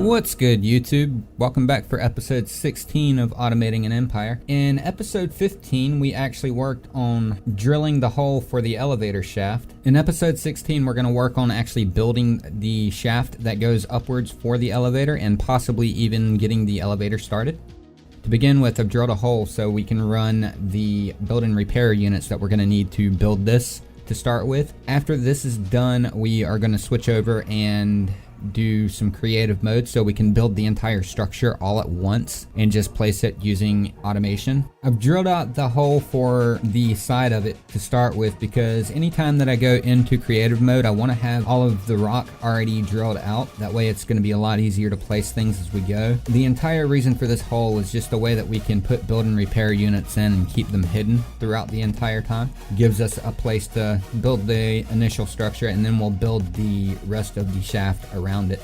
What's good, YouTube? Welcome back for episode 16 of Automating an Empire. In episode 15, we actually worked on drilling the hole for the elevator shaft. In episode 16, we're going to work on actually building the shaft that goes upwards for the elevator and possibly even getting the elevator started. To begin with, I've drilled a hole so we can run the build and repair units that we're going to need to build this to start with. After this is done, we are going to switch over and do some creative mode so we can build the entire structure all at once and just place it using automation. I've drilled out the hole for the side of it to start with because anytime that I go into creative mode, I want to have all of the rock already drilled out. That way it's going to be a lot easier to place things as we go. The entire reason for this hole is just a way that we can put build and repair units in and keep them hidden throughout the entire time. It gives us a place to build the initial structure, and then we'll build the rest of the shaft around it.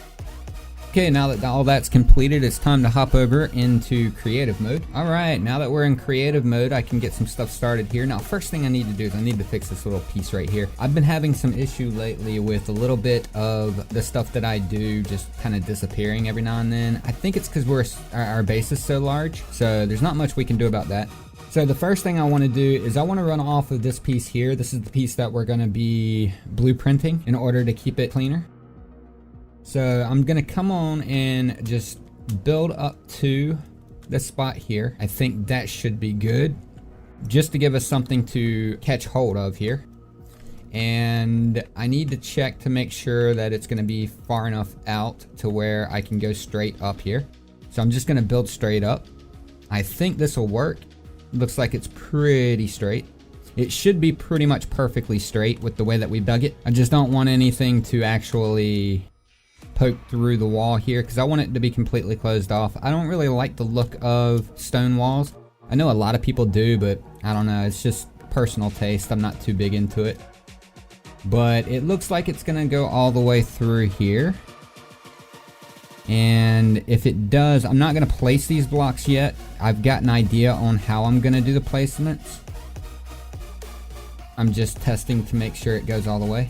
Okay, now that all that's completed, it's time to hop over into creative mode. All right, now that we're in creative mode, I can get some stuff started here. Now, first thing I need to do is I need to fix this little piece right here. I've been having some issue lately with a little bit of the stuff that I do just kind of disappearing every now and then. I think it's because our base is so large, so there's not much we can do about that. So the first thing I want to do is I want to run off of this piece here. This is the piece that we're going to be blueprinting in order to keep it cleaner. So I'm going to come on and just build up to this spot here. I think that should be good, just to give us something to catch hold of here. And I need to check to make sure that it's going to be far enough out to where I can go straight up here. So I'm just going to build straight up. I think this will work. Looks like it's pretty straight. It should be pretty much perfectly straight with the way that we dug it. I just don't want anything to actually poke through the wall here because I want it to be completely closed off. I don't really like the look of stone walls. I know a lot of people do, but I don't know. It's just personal taste. I'm not too big into it. But it looks like it's going to go all the way through here. And if it does, I'm not going to place these blocks yet. I've got an idea on how I'm going to do the placements. I'm just testing to make sure it goes all the way.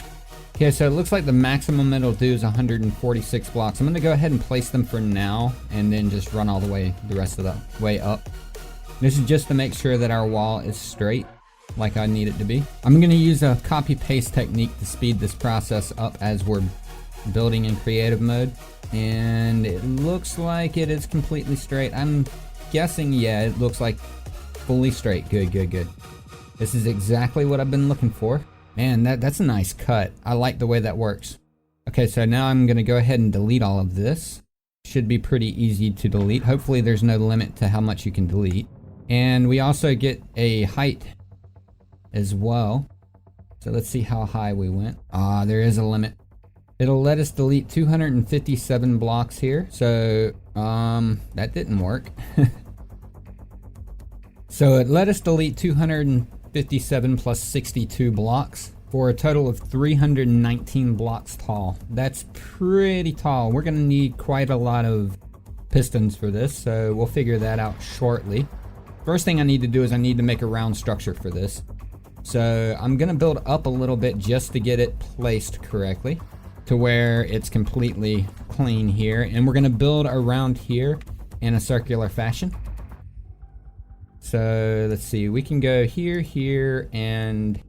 Okay, so it looks like the maximum it'll do is 146 blocks. I'm going to go ahead and place them for now and then just run all the way the rest of the way up. This is just to make sure that our wall is straight like I need it to be. I'm going to use a copy paste technique to speed this process up as we're building in creative mode. And it looks like it is completely straight. I'm guessing, yeah, it looks like fully straight. Good, good, good. This is exactly what I've been looking for. Man, that's a nice cut. I like the way that works. Okay, so now I'm going to go ahead and delete all of this. Should be pretty easy to delete. Hopefully there's no limit to how much you can delete. And we also get a height as well. So let's see how high we went. There is a limit. It'll let us delete 257 blocks here. So, that didn't work. So it let us delete 257 plus 62 blocks for a total of 319 blocks tall. That's pretty tall. We're going to need quite a lot of pistons for this, so we'll figure that out shortly. First thing I need to do is I need to make a round structure for this. So I'm going to build up a little bit just to get it placed correctly to where it's completely clean here. And we're going to build around here in a circular fashion. So let's see, we can go here, here, and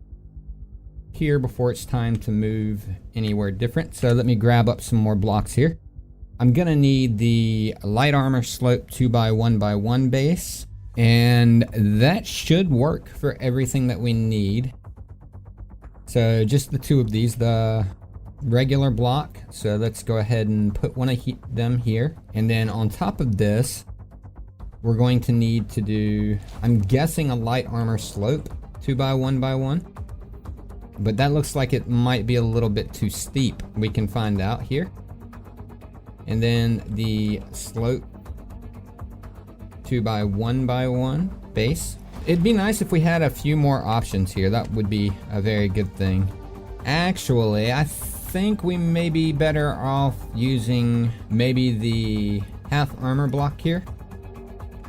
here before it's time to move anywhere different. So let me grab up some more blocks here. I'm gonna need the light armor slope 2x1x1 base, and that should work for everything that we need. So just the two of these, the regular block. So let's go ahead and put one of them here. And then on top of this, we're going to need to do, I'm guessing, a light armor slope 2x1x1. But that looks like it might be a little bit too steep. We can find out here. And then the slope 2x1x1 base. It'd be nice if we had a few more options here. That would be a very good thing. Actually, I think we may be better off using maybe the half armor block here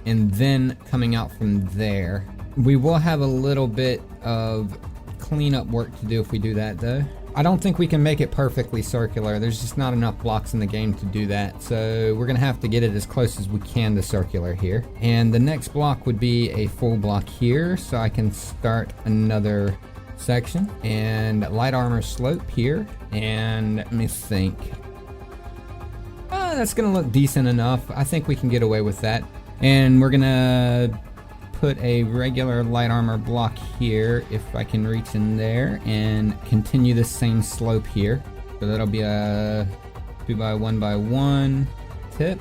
and then coming out from there. We will have a little bit of cleanup work to do if we do that though. I don't think we can make it perfectly circular. There's just not enough blocks in the game to do that. So we're gonna have to get it as close as we can to circular here. And the next block would be a full block here. So I can start another section and light armor slope here. And let me think. That's gonna look decent enough. I think we can get away with that. And we're gonna put a regular light armor block here if I can reach in there and continue the same slope here. So that'll be a 2x1x1 tip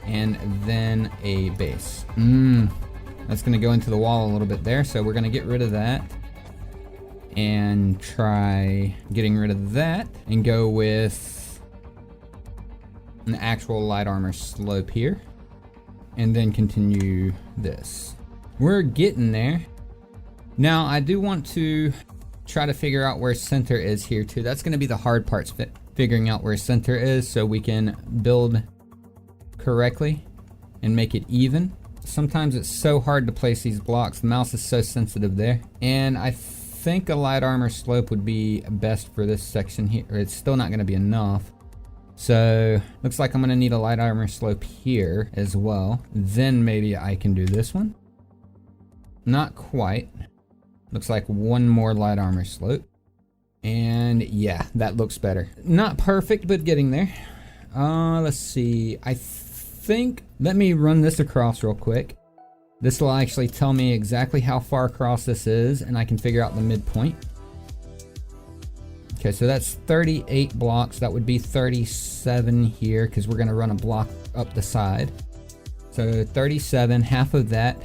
and then a base. That's gonna go into the wall a little bit there, so we're gonna get rid of that and try getting rid of that and go with an actual light armor slope here and then continue this. We're getting there. Now I do want to try to figure out where center is here too. That's going to be the hard part, figuring out where center is so we can build correctly and make it even. Sometimes it's so hard to place these blocks. The mouse is so sensitive there. And I think a light armor slope would be best for this section here. It's still not going to be enough. So looks like I'm going to need a light armor slope here as well. Then maybe I can do this one. Not quite. Looks like one more light armor slope. And yeah, that looks better. Not perfect, but getting there. Let's see. I think, let me run this across real quick. This will actually tell me exactly how far across this is, and I can figure out the midpoint. Okay, so that's 38 blocks. That would be 37 here, because we're going to run a block up the side. So 37, half of that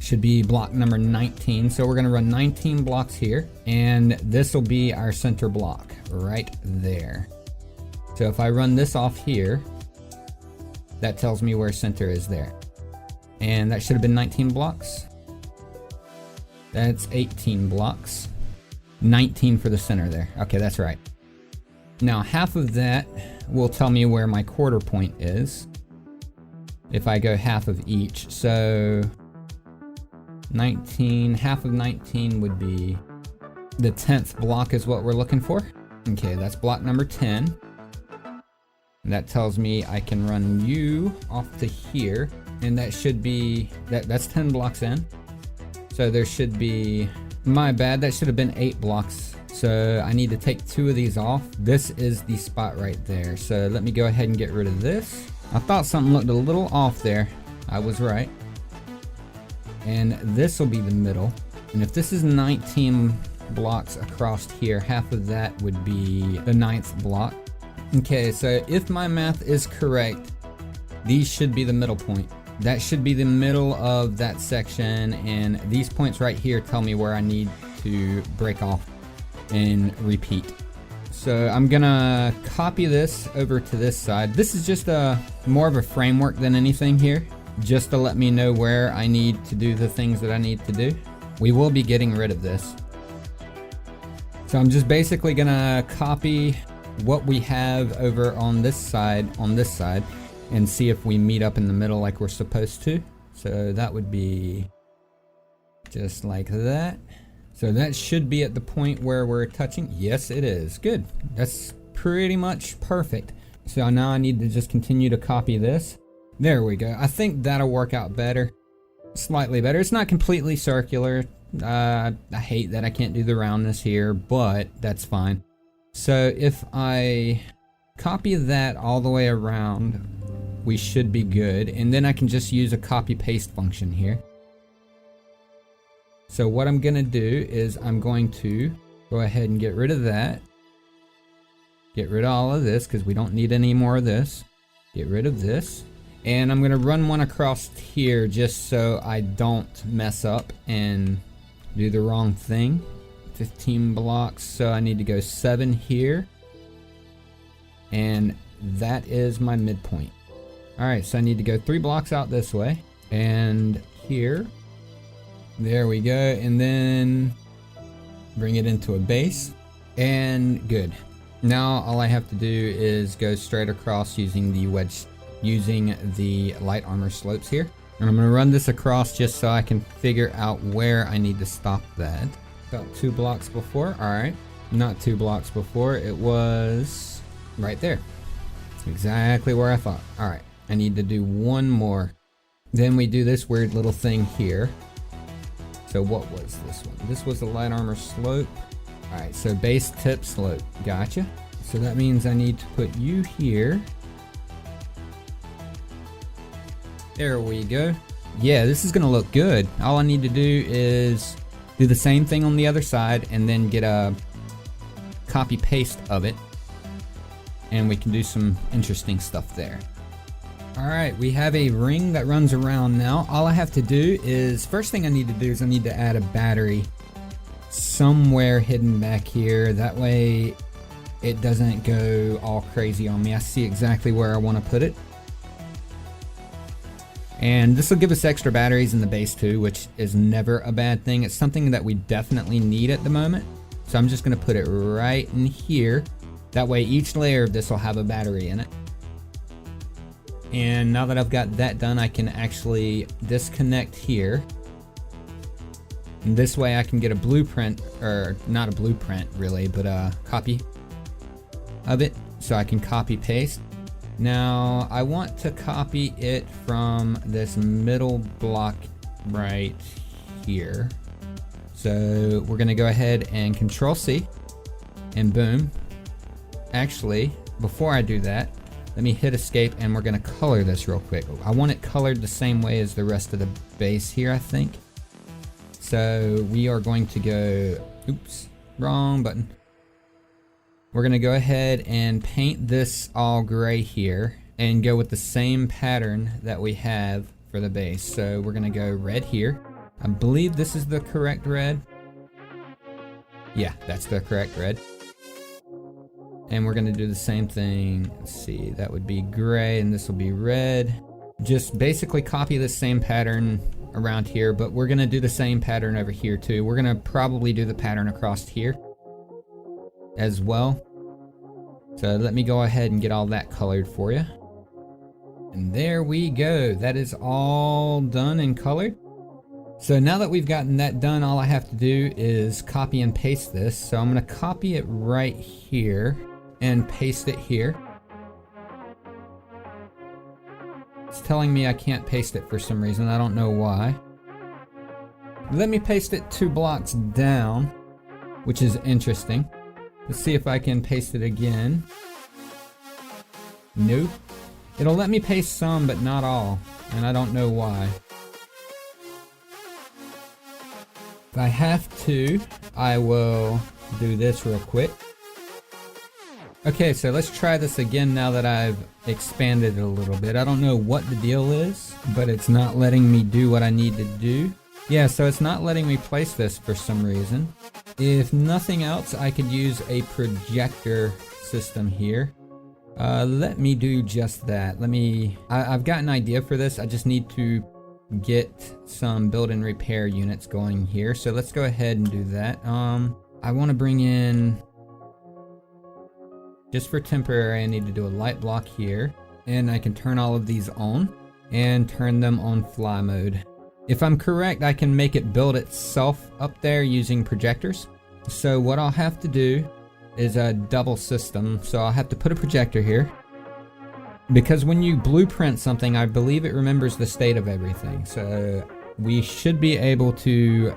should be block number 19. So we're going to run 19 blocks here, and this will be our center block right there. So if I run this off here, that tells me where center is there. And that should have been 19 blocks. That's 18 blocks. 19 for the center there. Okay, that's right. Now half of that will tell me where my quarter point is if I go half of each. So 19, half of 19 would be the 10th block is what we're looking for. Okay, that's block number 10. That tells me I can run you off to here, and that should be, that's 10 blocks in. So there should be, my bad, that should have been 8 blocks. So I need to take 2 of these off. This is the spot right there. So let me go ahead and get rid of this. I thought something looked a little off there. I was right. And this will be the middle. And if this is 19 blocks across here, half of that would be the 9th block. Okay, so if my math is correct, these should be the middle point. That should be the middle of that section, and these points right here tell me where I need to break off and repeat. So I'm gonna copy this over to this side. This is just more of a framework than anything here, just to let me know where I need to do the things that I need to do. We will be getting rid of this. So I'm just basically gonna copy what we have over on this side, and see if we meet up in the middle like we're supposed to. So that would be just like that. So that should be at the point where we're touching. Yes, it is. Good. That's pretty much perfect. So now I need to just continue to copy this. There we go. I think that'll work out better. Slightly better. It's not completely circular. I hate that I can't do the roundness here, but that's fine. So if I copy that all the way around, we should be good. And then I can just use a copy paste function here. So what I'm going to do is I'm going to go ahead and get rid of that. Get rid of all of this because we don't need any more of this. Get rid of this. And I'm going to run one across here just so I don't mess up and do the wrong thing. 15 blocks, so I need to go 7 here. And that is my midpoint. Alright, so I need to go 3 blocks out this way. And here. There we go. And then bring it into a base. And good. Now all I have to do is go straight across using the wedge, using the light armor slopes here. And I'm going to run this across just so I can figure out where I need to stop that. About 2 blocks before. Alright. Not 2 blocks before. It was right there. Exactly where I thought. Alright. I need to do one more. Then we do this weird little thing here. So what was this one? This was the light armor slope. Alright, so base tip slope. Gotcha. So that means I need to put you here. There we go. Yeah, this is gonna look good. All I need to do is do the same thing on the other side and then get a copy paste of it. And we can do some interesting stuff there. Alright, we have a ring that runs around now. All I have to do is, first thing I need to do is I need to add a battery somewhere hidden back here. That way it doesn't go all crazy on me. I see exactly where I want to put it. And this will give us extra batteries in the base too, which is never a bad thing. It's something that we definitely need at the moment. So I'm just going to put it right in here. That way each layer of this will have a battery in it. And now that I've got that done, I can actually disconnect here. And this way I can get a blueprint, or not a blueprint really, but a copy of it. So I can copy paste. Now I want to copy it from this middle block right here. So we're gonna go ahead and Control C and boom. Actually, before I do that, let me hit escape and we're gonna color this real quick. I want it colored the same way as the rest of the base here, I think. So we are going to go, oops, wrong button. We're gonna go ahead and paint this all gray here and go with the same pattern that we have for the base. So we're gonna go red here. I believe this is the correct red. Yeah, that's the correct red. And we're gonna do the same thing. Let's see, that would be gray and this will be red. Just basically copy the same pattern around here, but we're gonna do the same pattern over here too. We're gonna probably do the pattern across here as well. So let me go ahead and get all that colored for you. And there we go. That is all done and colored. So now that we've gotten that done, all I have to do is copy and paste this. So I'm going to copy it right here and paste it here. It's telling me I can't paste it for some reason. I don't know why. Let me paste it 2 blocks down, which is interesting. Let's see if I can paste it again. Nope. It'll let me paste some, but not all, and I don't know why. If I have to, I will do this real quick. Okay, so let's try this again now that I've expanded it a little bit. I don't know what the deal is, but it's not letting me do what I need to do. Yeah, so it's not letting me place this for some reason. If nothing else, I could use a projector system here. Let me do just that. I've got an idea for this. I just need to get some build and repair units going here. So let's go ahead and do that. I want to bring in, just for temporary, I need to do a light block here. And I can turn all of these on and turn them on fly mode. If I'm correct, I can make it build itself up there using projectors. So what I'll have to do is a double system. So I'll have to put a projector here. Because when you blueprint something, I believe it remembers the state of everything. So we should be able to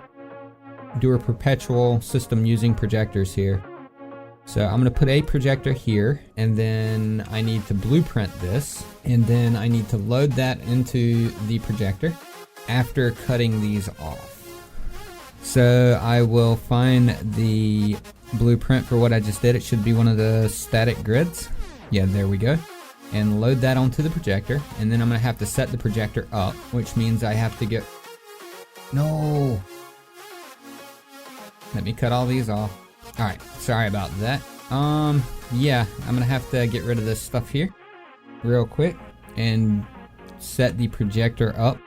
do a perpetual system using projectors here. So I'm going to put a projector here, and then I need to blueprint this, and then I need to load that into the projector after cutting these off. So I will find the blueprint for what I just did. It should be one of the static grids. Yeah, there we go. And load that onto the projector, and then I'm going to have to set the projector up, which means I have to get... No! Let me cut all these off. Alright, sorry about that. Yeah, I'm going to have to get rid of this stuff here real quick and set the projector up.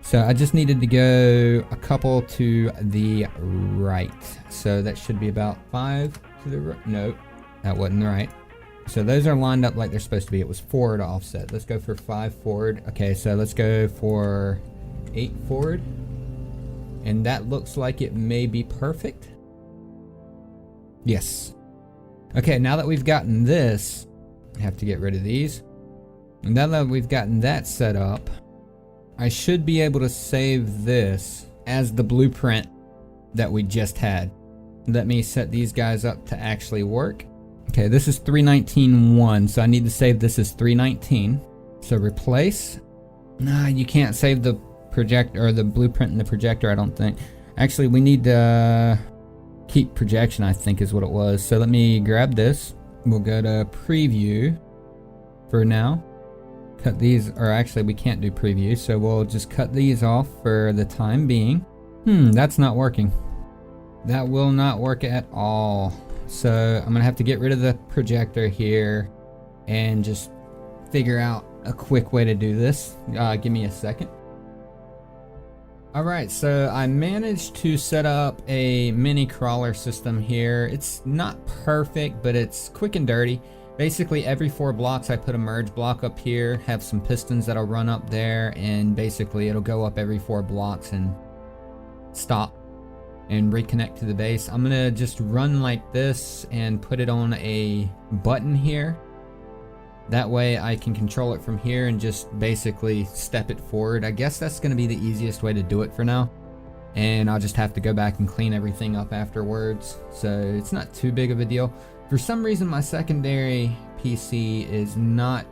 So I just needed to go a couple to the right. So that should be about 5 to the right. No, that wasn't right. So those are lined up like they're supposed to be. It was forward offset. Let's go for 5 forward. Okay, so let's go for 8 forward. And that looks like it may be perfect. Yes. Okay, now that we've gotten this, I have to get rid of these. And now that we've gotten that set up, I should be able to save this as the blueprint that we just had. Let me set these guys up to actually work. Okay, this is 319.1, so I need to save this as 319. So replace. Nah, you can't save the projector or the blueprint in the projector, I don't think. Actually, we need to keep projection, I think is what it was. So let me grab this. We'll go to preview for now. Cut these, or actually we can't do preview, so we'll just cut these off for the time being. That's not working. That will not work at all. So I'm gonna have to get rid of the projector here and just figure out a quick way to do this. Give me a second. Alright, so I managed to set up a mini crawler system here. It's not perfect, but it's quick and dirty. Basically every 4 blocks I put a merge block up here, have some pistons that'll run up there, and basically it'll go up every 4 blocks and stop and reconnect to the base. I'm gonna just run like this and put it on a button here. That way I can control it from here and just basically step it forward. I guess that's gonna be the easiest way to do it for now. And I'll just have to go back and clean everything up afterwards. So it's not too big of a deal. For some reason my secondary PC is not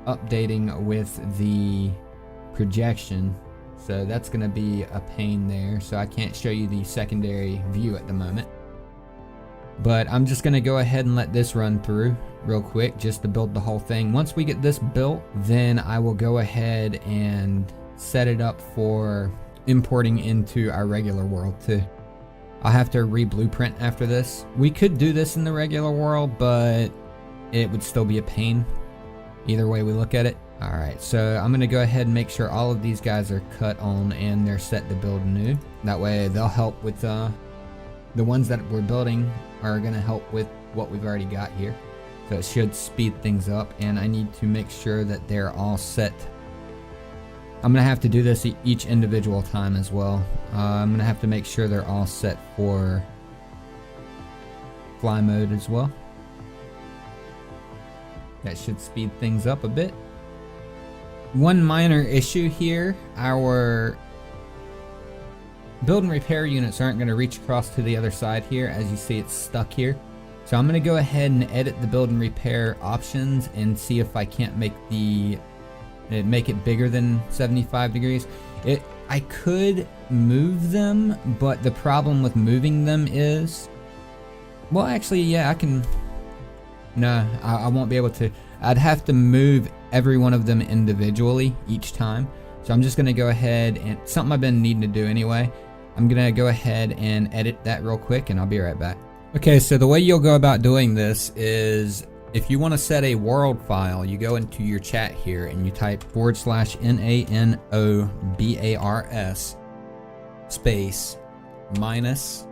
updating with the projection. So that's gonna be a pain there. So I can't show you the secondary view at the moment. But I'm just gonna go ahead and let this run through real quick just to build the whole thing. Once we get this built, then I will go ahead and set it up for importing into our regular world too. I'll have to re-blueprint after this. We could do this in the regular world, but it would still be a pain either way we look at it. Alright, so I'm gonna go ahead and make sure all of these guys are cut on and they're set to build new. That way they'll help with the ones that we're building are gonna help with what we've already got here. So it should speed things up, and I need to make sure that they're all set. I'm gonna have to do this each individual time as well. I'm gonna have to make sure they're all set for fly mode as well. That should speed things up a bit. One minor issue here, our build and repair units aren't going to reach across to the other side here. As you see, it's stuck here. So I'm going to go ahead and edit the build and repair options and see if I can't make it bigger than 75 degrees. I could move them, but the problem with moving them is, well, actually, yeah, I can. No, I won't be able to. I'd have to move every one of them individually each time. So I'm just going to go ahead and, something I've been needing to do anyway, I'm going to go ahead and edit that real quick and I'll be right back. Okay, so the way you'll go about doing this is, if you want to set a world file, you go into your chat here and you type /NANOBARS space minus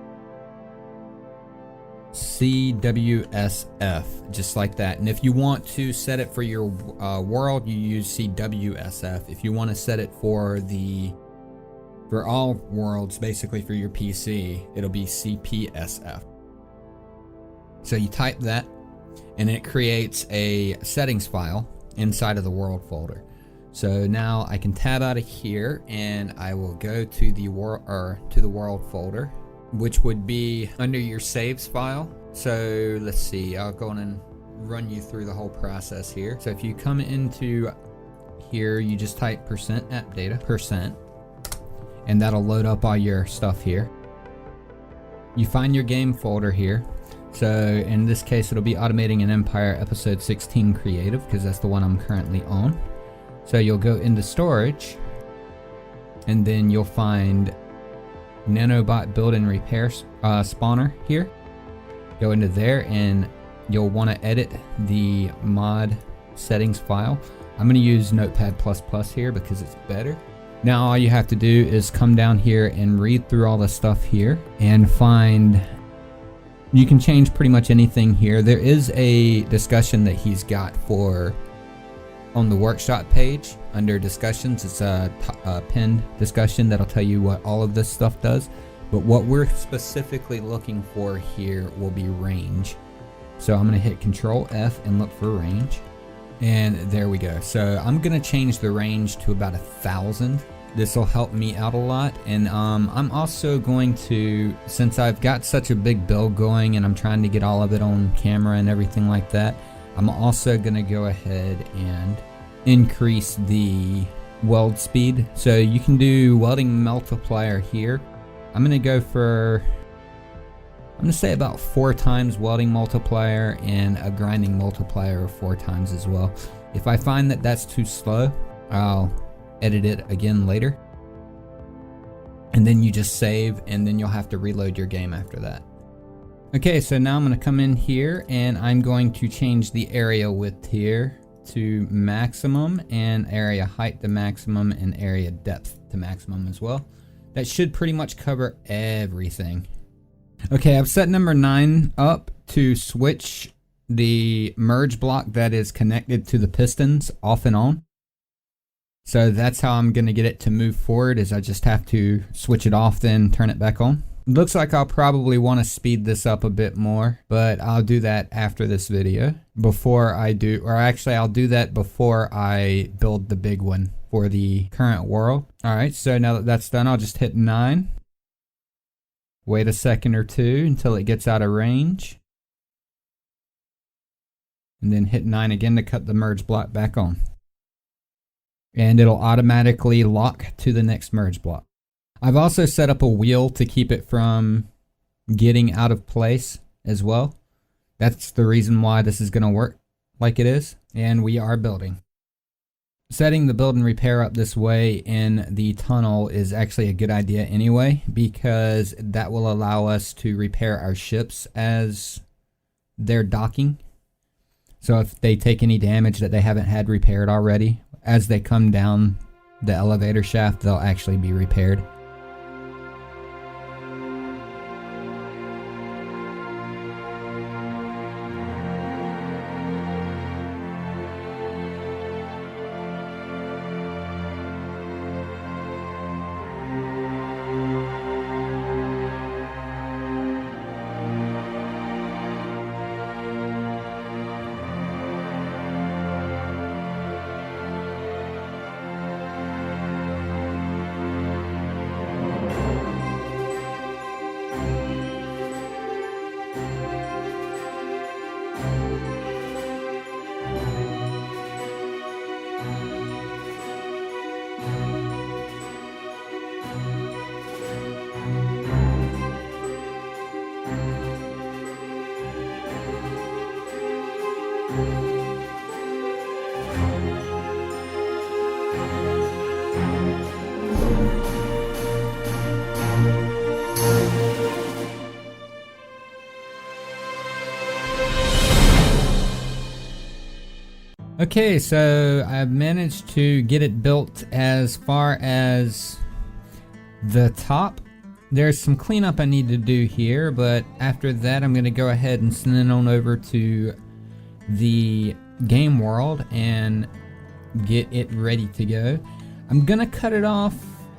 CWSF, just like that. And if you want to set it for your world, you use CWSF. If you want to set it for all worlds, basically for your PC, it'll be CPSF. So you type that, and it creates a settings file inside of the world folder. So now I can tab out of here, and I will go to the world folder, which would be under your saves file. So let's see, I'll go on and run you through the whole process here. So if you come into here, you just type %appdata%, and that'll load up all your stuff here. You find your game folder here. So in this case, it'll be Automating an Empire episode 16 creative, because that's the one I'm currently on. So you'll go into storage, and then you'll find Nanobot build and repair spawner here. Go into there, and you'll want to edit the mod settings file. I'm going to use Notepad++ here because it's better. Now all you have to do is come down here and read through all the stuff here and find, you can change pretty much anything here. There is a discussion that he's got on the workshop page under discussions. It's a pinned discussion that'll tell you what all of this stuff does. But what we're specifically looking for here will be range. So I'm going to hit Control F and look for range. And there we go. So I'm going to change the range to about 1,000. This will help me out a lot. And I'm also going to, since I've got such a big build going and I'm trying to get all of it on camera and everything like that, I'm also going to go ahead and increase the weld speed. So you can do welding multiplier here. I'm going to go for, I'm going to say about 4 times welding multiplier and a grinding multiplier of 4 times as well. If I find that that's too slow, I'll edit it again later. And then you just save, and then you'll have to reload your game after that. Okay, so now I'm going to come in here and I'm going to change the area width here to maximum and area height to maximum and area depth to maximum as well. That should pretty much cover everything. Okay, I've set number 9 up to switch the merge block that is connected to the pistons off and on. So that's how I'm going to get it to move forward, is I just have to switch it off then turn it back on. Looks like I'll probably want to speed this up a bit more, but I'll do that after this video. Before I do, or actually I'll do that before I build the big one for the current world. Alright, so now that that's done, I'll just hit 9. Wait a second or two until it gets out of range. And then hit 9 again to cut the merge block back on. And it'll automatically lock to the next merge block. I've also set up a wheel to keep it from getting out of place as well. That's the reason why this is going to work like it is. And we are building. Setting the build and repair up this way in the tunnel is actually a good idea anyway, because that will allow us to repair our ships as they're docking. So if they take any damage that they haven't had repaired already, as they come down the elevator shaft, they'll actually be repaired. Okay, so I've managed to get it built as far as the top. There's some cleanup I need to do here, but after that I'm going to go ahead and send it on over to the game world and get it ready to go. I'm going to cut it off,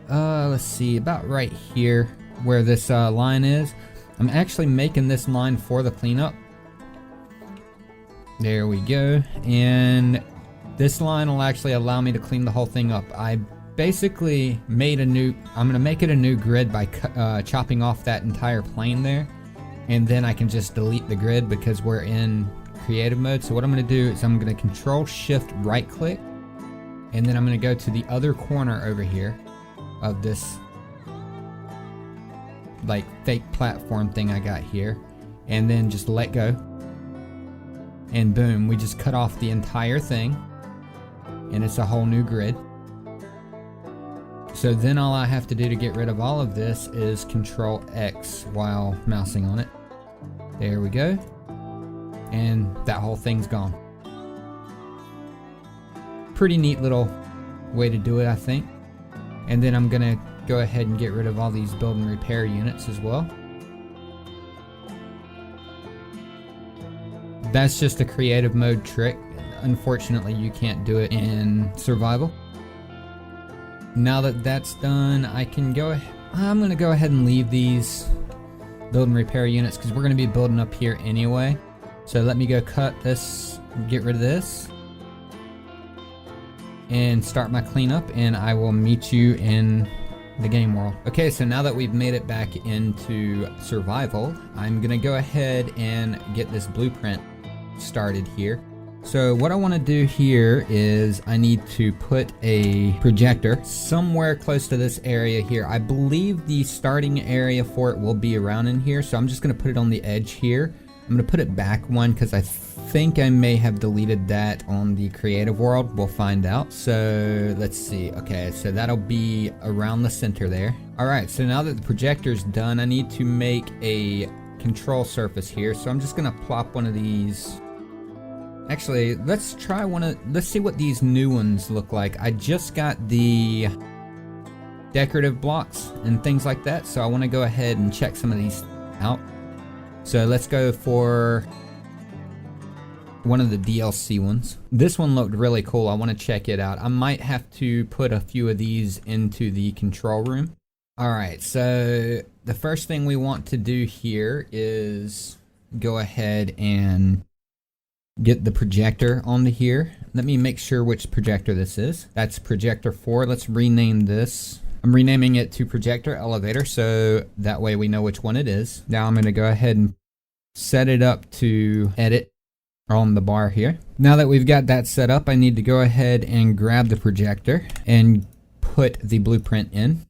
let's see, about right here where this line is. I'm actually making this line for the cleanup. There we go, and this line will actually allow me to clean the whole thing up. I basically made a new, I'm going to make it a new grid by chopping off that entire plane there, and then I can just delete the grid because we're in creative mode. So what I'm going to do is I'm going to Control Shift right click, and then I'm going to go to the other corner over here of this like fake platform thing I got here, and then just let go. And boom, we just cut off the entire thing, and it's a whole new grid. So then all I have to do to get rid of all of this is Control X while mousing on it. There we go. And that whole thing's gone. Pretty neat little way to do it, I think. And then I'm gonna go ahead and get rid of all these build and repair units as well. That's just a creative mode trick. Unfortunately, you can't do it in survival. Now that that's done, I can go ahead. I'm gonna go ahead and leave these build and repair units because we're gonna be building up here anyway. So let me go cut this, get rid of this, and start my cleanup, and I will meet you in the game world. Okay, so now that we've made it back into survival, I'm gonna go ahead and get this blueprint started here. So what I want to do here is I need to put a projector somewhere close to this area here. I believe the starting area for it will be around in here, so I'm just going to put it on the edge here. I'm going to put it back one because I think I may have deleted that on the creative world. We'll find out. So let's see. Okay, so that'll be around the center there. Alright, so now that the projector's done, I need to make a control surface here. So I'm just going to plop one of these. Actually, let's see what these new ones look like. I just got the decorative blocks and things like that, so I want to go ahead and check some of these out. So let's go for one of the DLC ones. This one looked really cool. I want to check it out. I might have to put a few of these into the control room. Alright, so the first thing we want to do here is go ahead and get the projector onto here. Let me make sure which projector this is. That's projector 4. Let's rename this. I'm renaming it to projector elevator so that way we know which one it is. Now I'm going to go ahead and set it up to edit on the bar here. Now that we've got that set up, I need to go ahead and grab the projector and put the blueprint in.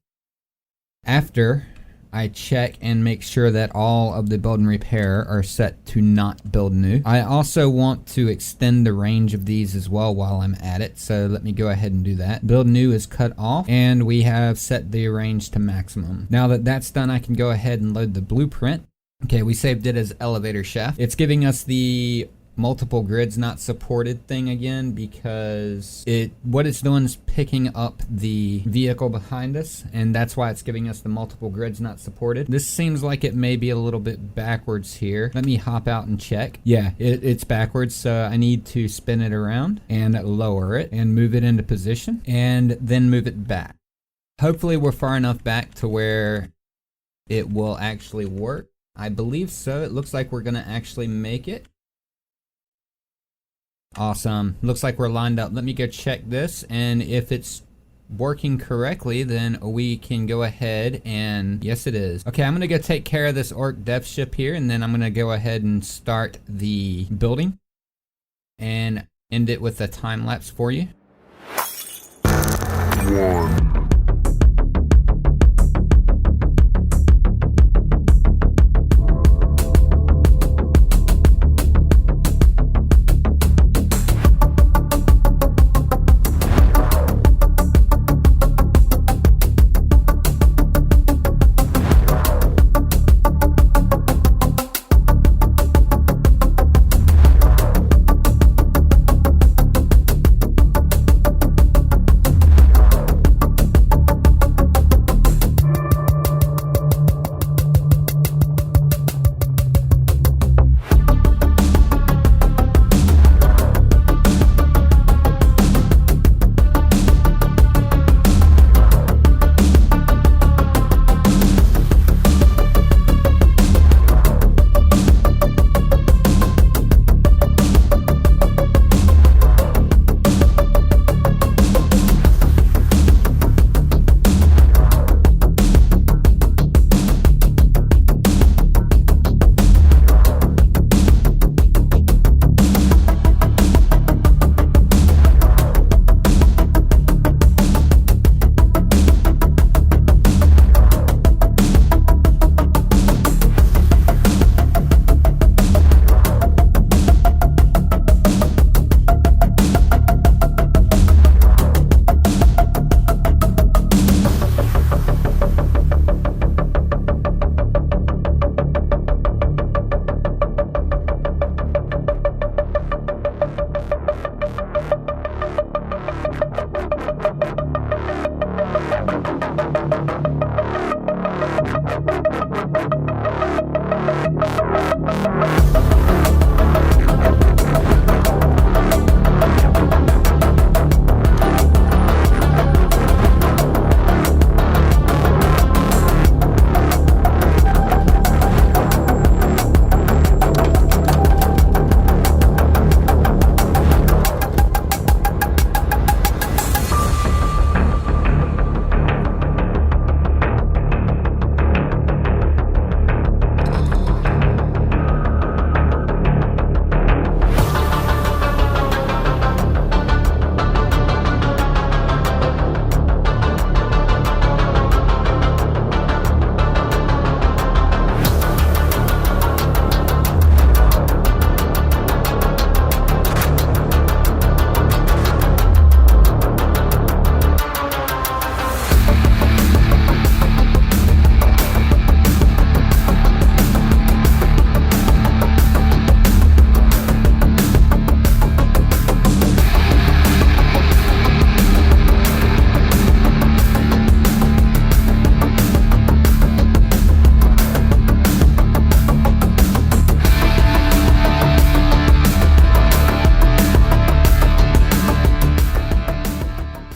After I check and make sure that all of the build and repair are set to not build new. I also want to extend the range of these as well while I'm at it, so let me go ahead and do that. Build new is cut off, and we have set the range to maximum. Now that that's done, I can go ahead and load the blueprint. Okay, we saved it as elevator shaft. It's giving us the multiple grids not supported thing again because what it's doing is picking up the vehicle behind us, and that's why it's giving us the multiple grids not supported. This seems like it may be a little bit backwards here. Let me hop out and check. Yeah, it's backwards, so I need to spin it around and lower it and move it into position and then move it back. Hopefully we're far enough back to where it will actually work. I believe so. It looks like we're gonna actually make it. Awesome. Looks like we're lined up. Let me go check this, and if it's working correctly, then we can go ahead and yes, it is. Okay, I'm gonna go take care of this orc death ship here, and then I'm gonna go ahead and start the building and end it with a time lapse for you. 1.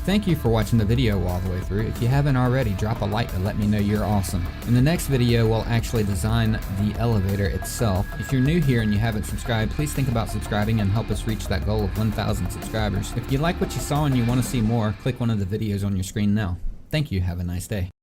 thank you for watching the video all the way through. If you haven't already, drop a like to let me know you're awesome. In the next video, we'll actually design the elevator itself. If you're new here and you haven't subscribed, please think about subscribing and help us reach that goal of 1,000 subscribers. If you like what you saw and you want to see more, click one of the videos on your screen now. Thank you. Have a nice day.